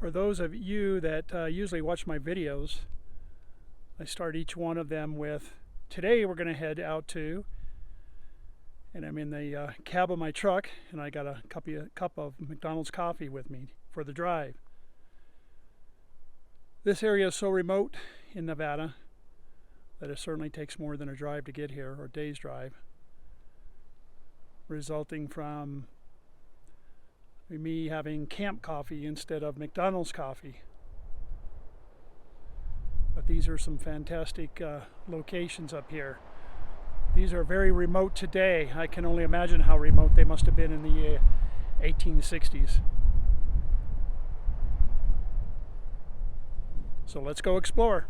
For those of you that usually watch my videos, I start each one of them with, today we're going to head out to, and I'm in the cab of my truck, and I got a cup of McDonald's coffee with me for the drive. This area is so remote in Nevada that it certainly takes more than a drive to get here, or a day's drive, resulting from me having camp coffee instead of McDonald's coffee. But these are some fantastic locations up here. These are very remote today. I can only imagine how remote they must have been in the 1860s. So let's go explore.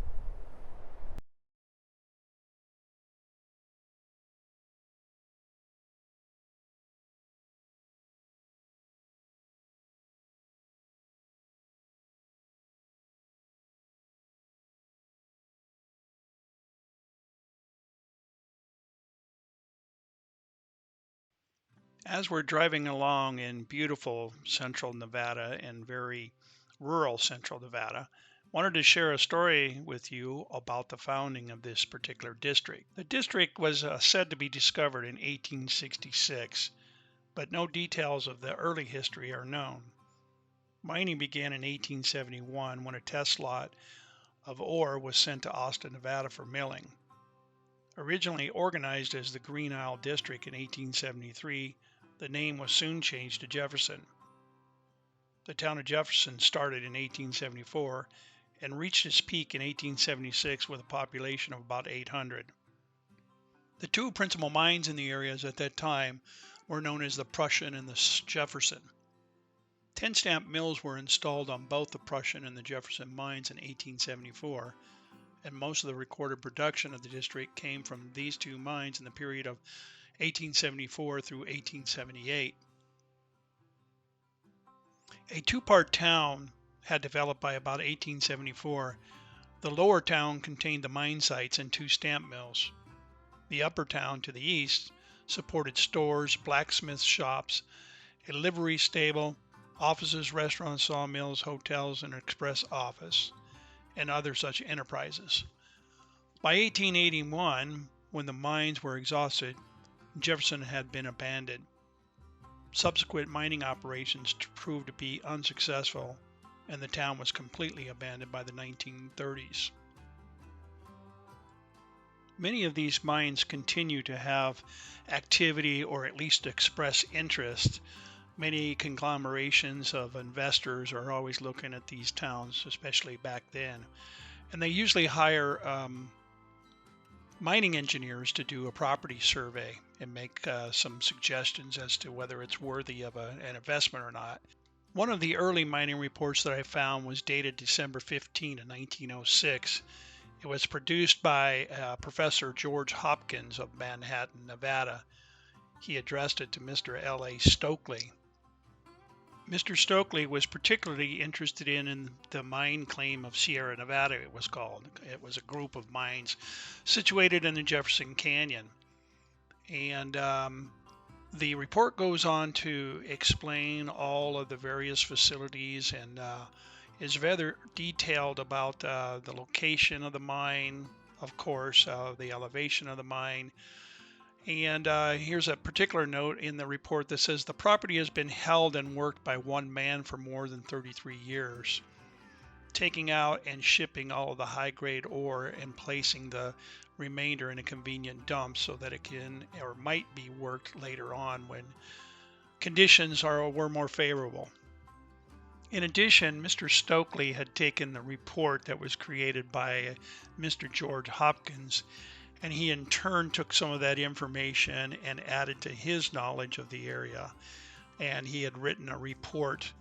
As we're driving along in beautiful central Nevada and very rural central Nevada, wanted to share a story with you about the founding of this particular district. The district was said to be discovered in 1866, but no details of the early history are known. Mining began in 1871 when a test lot of ore was sent to Austin, Nevada for milling. Originally organized as the Green Isle District in 1873, the name was soon changed to Jefferson. The town of Jefferson started in 1874 and reached its peak in 1876 with a population of about 800. The two principal mines in the areas at that time were known as the Prussian and the Jefferson. 10 stamp mills were installed on both the Prussian and the Jefferson mines in 1874, and most of the recorded production of the district came from these two mines in the period of 1874 through 1878. A two-part town had developed by about 1874. The lower town contained the mine sites and 2 stamp mills. The upper town to the east supported stores, blacksmith shops, a livery stable, offices, restaurants, sawmills, hotels, and express office, and other such enterprises. By 1881, when the mines were exhausted, Jefferson had been abandoned. Subsequent mining operations proved to be unsuccessful, and the town was completely abandoned by the 1930s. Many of these mines continue to have activity or at least express interest. Many conglomerations of investors are always looking at these towns, especially back then, and they usually hire mining engineers to do a property survey and make some suggestions as to whether it's worthy of an investment or not. One of the early mining reports that I found was dated December 15 of 1906. It was produced by Professor George Hopkins of Manhattan, Nevada. He addressed it to Mr. L.A. Stokely. Mr. Stokely was particularly interested in the mine claim of Sierra Nevada, it was called. It was a group of mines situated in the Jefferson Canyon. And the report goes on to explain all of the various facilities and is rather detailed about the location of the mine, of course, the elevation of the mine. And here's a particular note in the report that says the property has been held and worked by one man for more than 33 years, taking out and shipping all of the high-grade ore and placing the remainder in a convenient dump so that it can or might be worked later on when conditions were more favorable. In addition, Mr. Stokely had taken the report that was created by Mr. George Hopkins, and he in turn took some of that information and added to his knowledge of the area. And he had written a report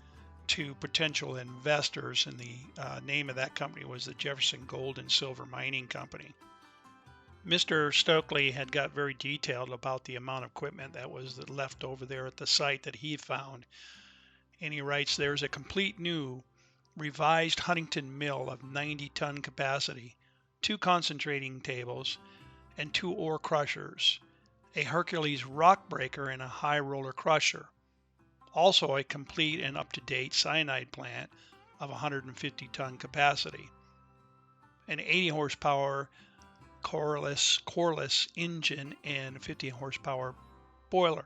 to potential investors, and the name of that company was the Jefferson Gold and Silver Mining Company. Mr. Stokely had got very detailed about the amount of equipment that was left over there at the site that he found. And he writes, there's a complete new revised Huntington mill of 90-ton capacity, 2 concentrating tables, and 2 ore crushers, a Hercules rock breaker and a high roller crusher. Also a complete and up-to-date cyanide plant, of 150-ton capacity, an 80 horsepower coreless engine, and 50 horsepower boiler.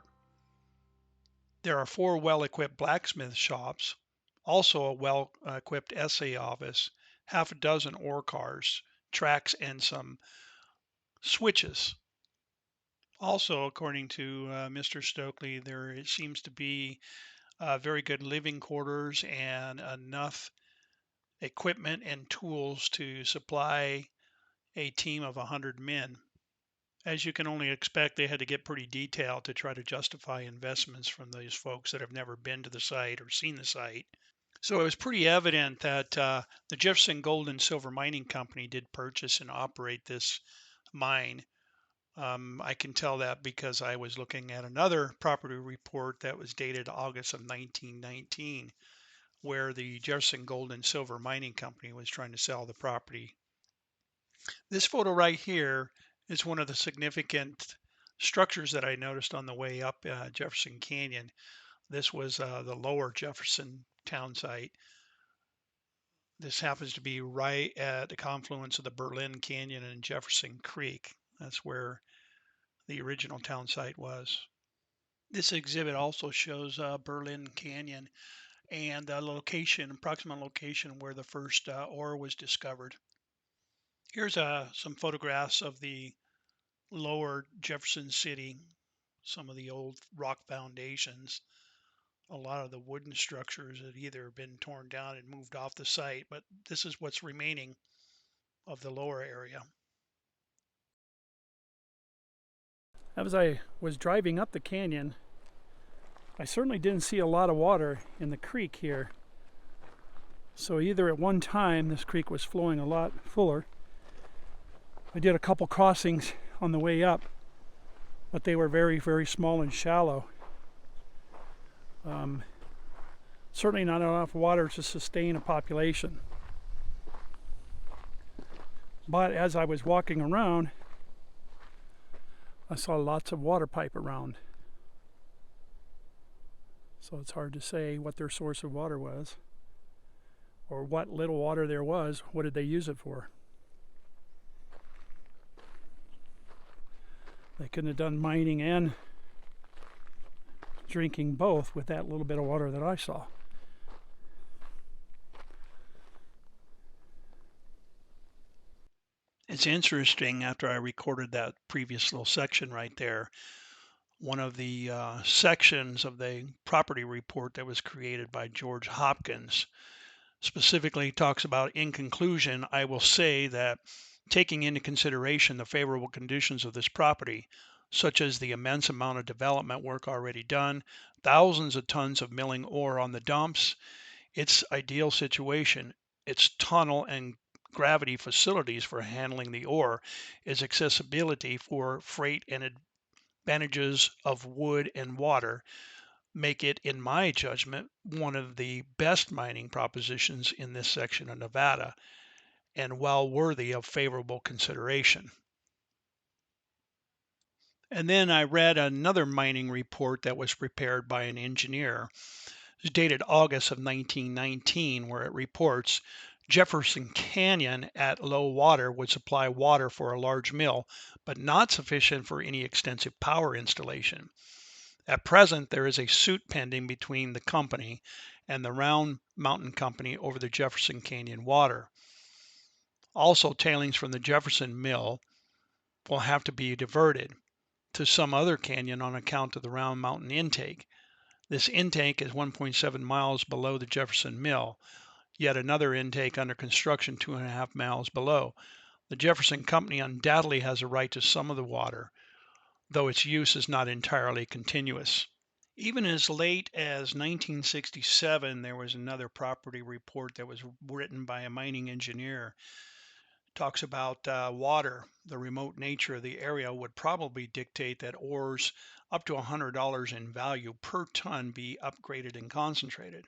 There are 4 well-equipped blacksmith shops, also a well-equipped assay office, half a dozen ore cars, tracks, and some switches. Also, according to Mr. Stokely, there seems to be very good living quarters and enough equipment and tools to supply a team of 100 men. As you can only expect, they had to get pretty detailed to try to justify investments from these folks that have never been to the site or seen the site. So it was pretty evident that the Jefferson Gold and Silver Mining Company did purchase and operate this mine. I can tell that because I was looking at another property report that was dated August of 1919, where the Jefferson Gold and Silver Mining Company was trying to sell the property. This photo right here is one of the significant structures that I noticed on the way up Jefferson Canyon. This was the lower Jefferson town site. This happens to be right at the confluence of the Berlin Canyon and Jefferson Creek. That's where the original town site was. This exhibit also shows Berlin Canyon and the location, approximate location where the first ore was discovered. Here's some photographs of the lower Jefferson City, some of the old rock foundations. A lot of the wooden structures had either been torn down and moved off the site, but this is what's remaining of the lower area. As I was driving up the canyon, I certainly didn't see a lot of water in the creek here. So either at one time this creek was flowing a lot fuller. I did a couple crossings on the way up, but they were very, very small and shallow. Certainly not enough water to sustain a population. But as I was walking around, I saw lots of water pipe around. So it's hard to say what their source of water was, or what little water there was, what did they use it for? They couldn't have done mining and drinking both with that little bit of water that I saw. It's interesting, after I recorded that previous little section right there, one of the sections of the property report that was created by George Hopkins specifically talks about, in conclusion, I will say that taking into consideration the favorable conditions of this property, such as the immense amount of development work already done, thousands of tons of milling ore on the dumps, its ideal situation, its tunnel and gravity facilities for handling the ore, its accessibility for freight, and advantages of wood and water, make it, in my judgment, one of the best mining propositions in this section of Nevada, and well worthy of favorable consideration. And then I read another mining report that was prepared by an engineer. It's dated August of 1919, where it reports Jefferson Canyon at low water would supply water for a large mill, but not sufficient for any extensive power installation. At present, there is a suit pending between the company and the Round Mountain Company over the Jefferson Canyon water. Also, tailings from the Jefferson mill will have to be diverted to some other canyon on account of the Round Mountain intake. This intake is 1.7 miles below the Jefferson mill, yet another intake under construction 2.5 miles below. The Jefferson Company undoubtedly has a right to some of the water, though its use is not entirely continuous. Even as late as 1967, there was another property report that was written by a mining engineer. It talks about water. The remote nature of the area would probably dictate that ores up to $100 in value per ton be upgraded and concentrated.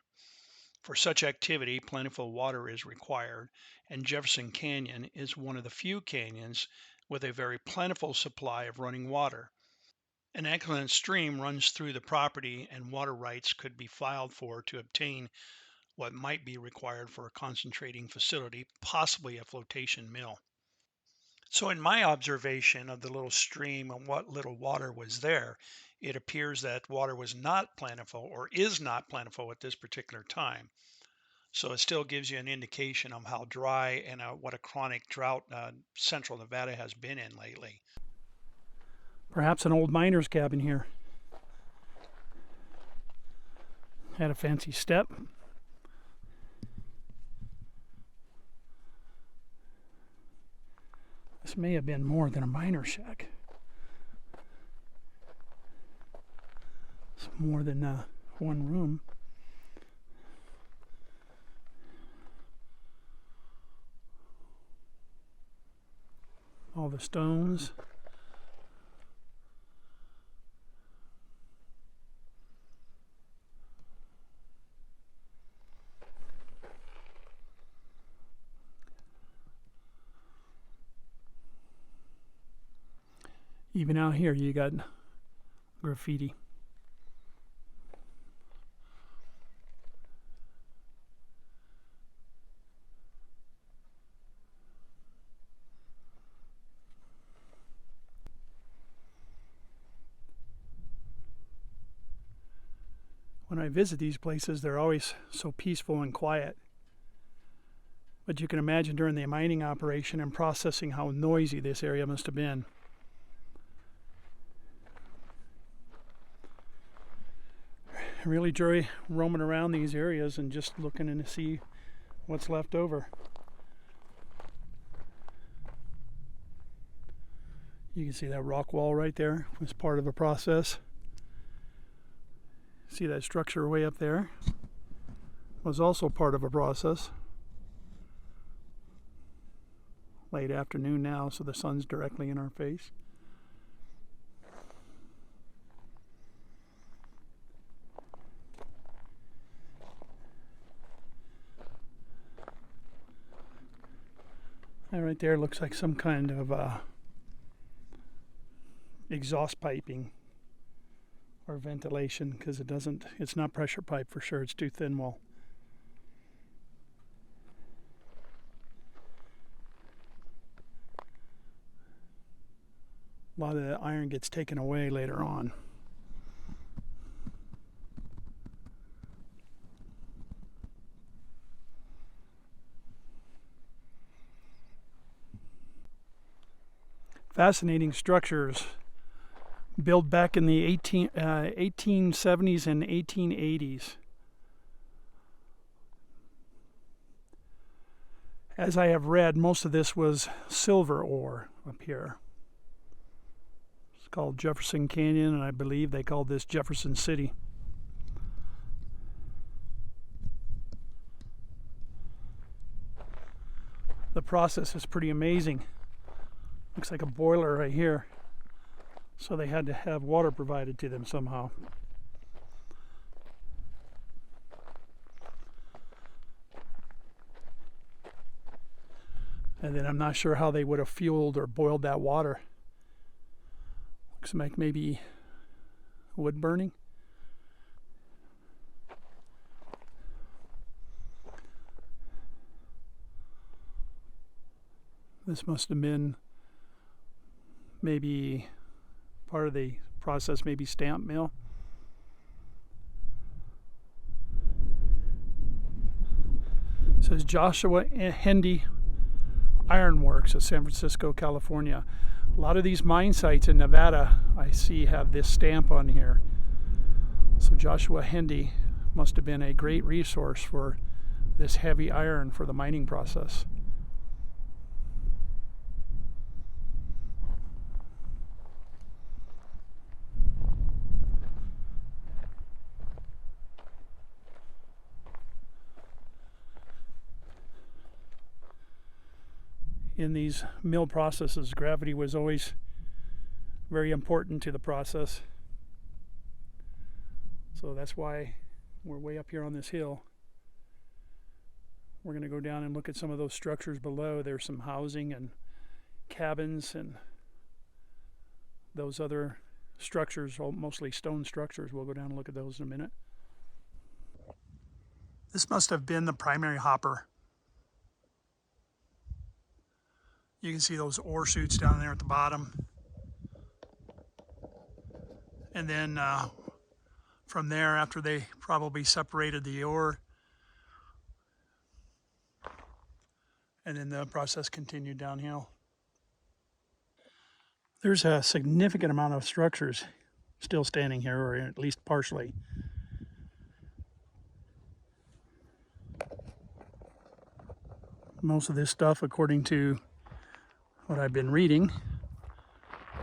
For such activity, plentiful water is required, and Jefferson Canyon is one of the few canyons with a very plentiful supply of running water. An excellent stream runs through the property, and water rights could be filed for to obtain what might be required for a concentrating facility, possibly a flotation mill. So, in my observation of the little stream and what little water was there, it appears that water was not plentiful or is not plentiful at this particular time. So, it still gives you an indication of how dry and what a chronic drought central Nevada has been in lately. Perhaps an old miner's cabin here. Had a fancy step. This may have been more than a miner shack. It's more than one room. All the stones. Even out here you got graffiti. When I visit these places, they're always so peaceful and quiet. But you can imagine during the mining operation and processing how noisy this area must have been. I really enjoy roaming around these areas and just looking in to see what's left over. You can see that rock wall right there was part of a process. See that structure way up there was also part of a process. Late afternoon now, so the sun's directly in our face. That right there looks like some kind of exhaust piping or ventilation, because it's not pressure pipe for sure, it's too thin wall. A lot of the iron gets taken away later on. Fascinating structures built back in the 1870s and 1880s. As I have read, most of this was silver ore up here. It's called Jefferson Canyon, and I believe they called this Jefferson City. The process is pretty amazing. Looks like a boiler right here. So they had to have water provided to them somehow. And then I'm not sure how they would have fueled or boiled that water. Looks like maybe wood burning. This must have been maybe part of the process, maybe stamp mill. It says Joshua Hendy Iron Works of San Francisco, California. A lot of these mine sites in Nevada I see have this stamp on here. So Joshua Hendy must have been a great resource for this heavy iron for the mining process. In these mill processes, gravity was always very important to the process. So that's why we're way up here on this hill. We're going to go down and look at some of those structures below. There's some housing and cabins and those other structures, mostly stone structures. We'll go down and look at those in a minute. This must have been the primary hopper. You can see those ore chutes down there at the bottom. And then from there, after they probably separated the ore, and then the process continued downhill. There's a significant amount of structures still standing here, or at least partially. Most of this stuff, according to what I've been reading,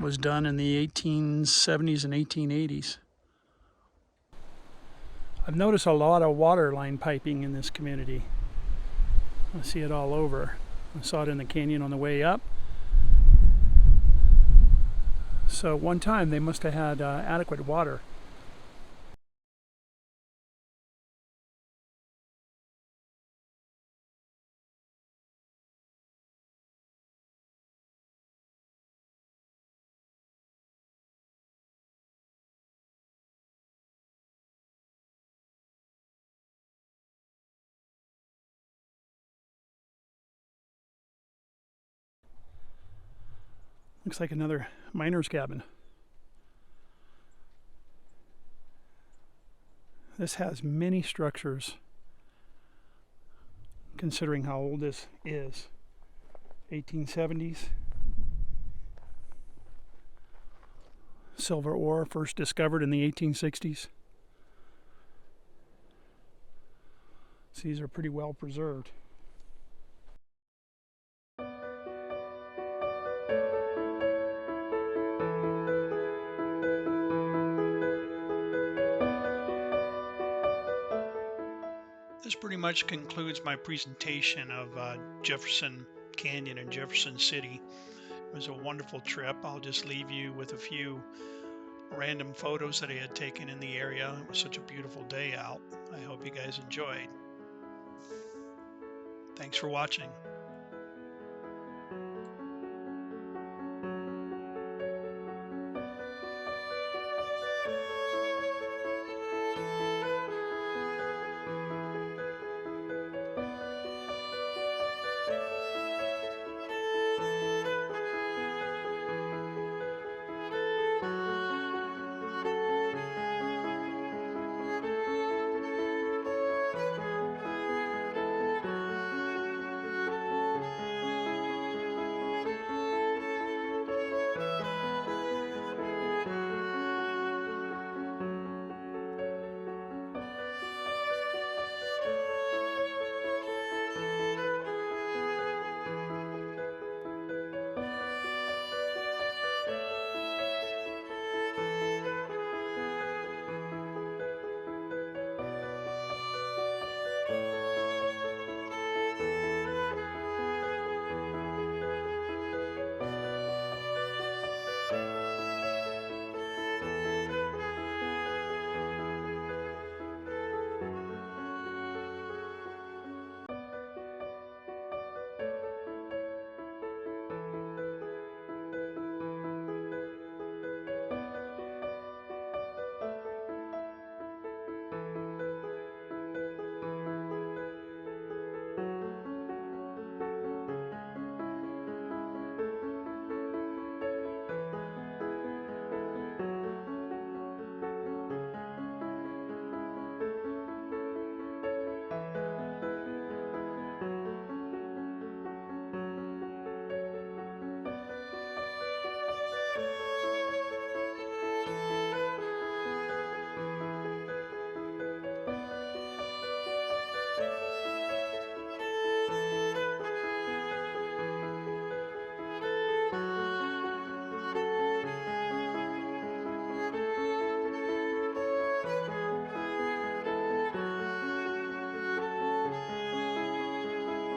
was done in the 1870s and 1880s. I've noticed a lot of water line piping in this community. I see it all over. I saw it in the canyon on the way up. So one time they must have had adequate water. Looks like another miner's cabin. This has many structures, considering how old this is. 1870s. Silver ore first discovered in the 1860s. So these are pretty well preserved. This pretty much concludes my presentation of Jefferson Canyon and Jefferson City. It was a wonderful trip. I'll just leave you with a few random photos that I had taken in the area. It was such a beautiful day out. I hope you guys enjoyed. Thanks for watching.